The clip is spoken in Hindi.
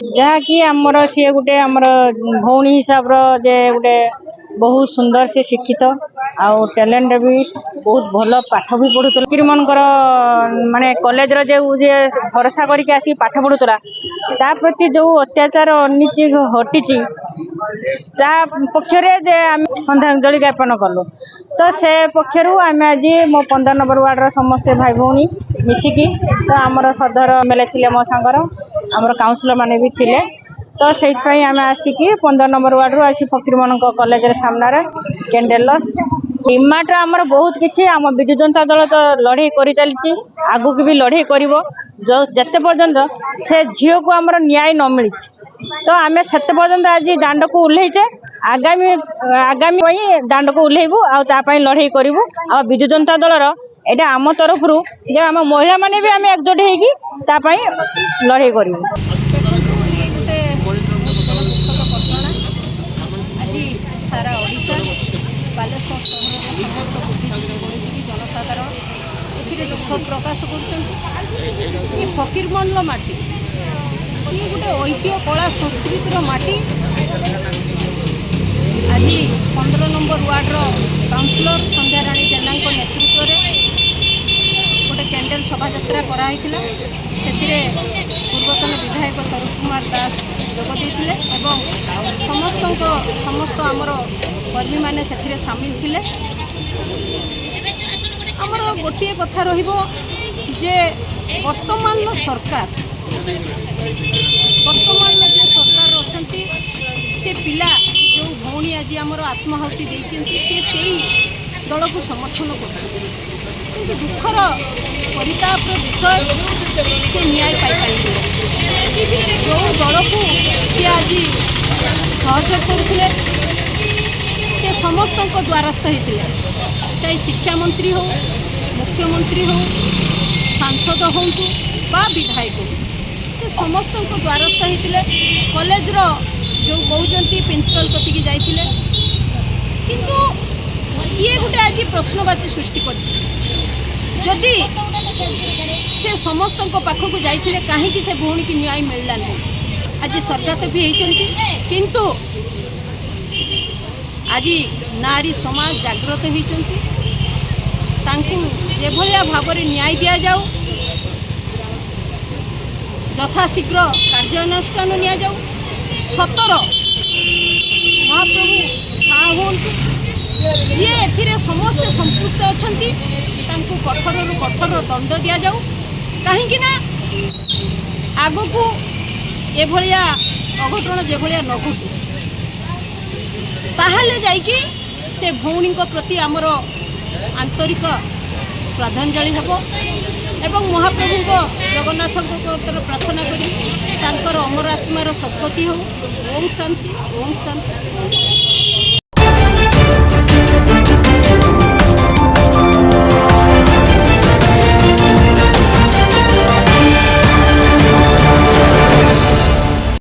जहाँकि आमर सी गोटे आमर भौणी हिसाब जे गोटे बहुत सुंदर से शिक्षित आउ टैलेंट भी बहुत भल पाठ भी पढ़ुला मनकर माने कॉलेज रो जे भरोसा करके आसी पाठ पढ़ुला ता प्रति जो अत्याचार अनीति हटिची ता पक्षरे जे आम श्रद्धांजलि ज्ञापन कलु तो से पक्षर आम आज मो 15 नंबर वार्ड रो समस्त भाई भौणी मिसिकी तो आमर सदर एमएलए थिले मो सांगर आमर काउंसिलर माने भी थिले तो से आम आसिकी 15 नंबर वार्ड रू आसी फकीर मान कॉलेज सामने कैंडल डिमांड आमर बहुत किसी आम विजु जनता दल तो लड़े कर चलती आगू भी लड़े कर जो जिते पर्यंत से झील को आमर न्याय न मिली तो आम से पर्यंत आज दांड को उल्लेचे आगामी आगामी दांड को उल्लेबू आपाई लड़े करूँ आ विजु जनता दल यहाँ आम तरफ जे आम महिला माने भी आम एकजुट होगी लड़े करूँ। सारा ओडिशा बालेश्वर सहर समस्त बुद्धिजीवी जनसाधारण ए दुख प्रकाश कर फकीरमोहन माटी ये गोटे ऐतिह्य कला संस्कृतिर माटी आज 15 नंबर वार्डर काउंसिलर संध्याराणी जेना नेतृत्व में गोटे कैंडल शोभा यात्रा कराई से पूर्वतन विधायक स्वरूप कुमार दास जोगदे एवं समस्त आमर कर्मी मैंने से सामिल थिले। आमर गोटे कथा जे वर्तमान सरकार जे सरकार अच्छा से पिला जो भौणी आज आमर आत्माहुति देती से दल को समर्थन कर दुखर परितापर विषय से न्याय पाई जो दल को सी आज सहयोग करते से समस्त द्वारस्थ होते चाहे शिक्षा मंत्री हो मुख्यमंत्री हो सांसद हूँ बा विधायक हो से समस्त द्वारस्थ होते कॉलेज जो कहते प्रिंसिपल कतिकी जाइए किंतु ये गोटे आज प्रश्नवाची सृष्टि करदी से समस्त पाखक जाइए कहीं से भौणी की न्याय मिलला नहीं आज सरकार भी होती किंतु आज नारी समाज जागृत होती जेभलिया भाव में न्याय दि जाऊ यथाशीघ्र कार्यानुष्ठान नि जाऊ सतर महाप्रभु साहा हूँ जी ए समस्ते संपृक्त अच्छा कठोर रु कठोर दंड दि जाऊ कहीं आग को एभलिया अघटन जेभलिया न घटू ताहले जाइकी से भौणी प्रति आमर आंतरिक श्रद्धांजलि हेब एवं महाप्रभु जगन्नाथ प्रार्थना करी अमर आत्मार सद्गति हो। ओम शांति ओम शांति।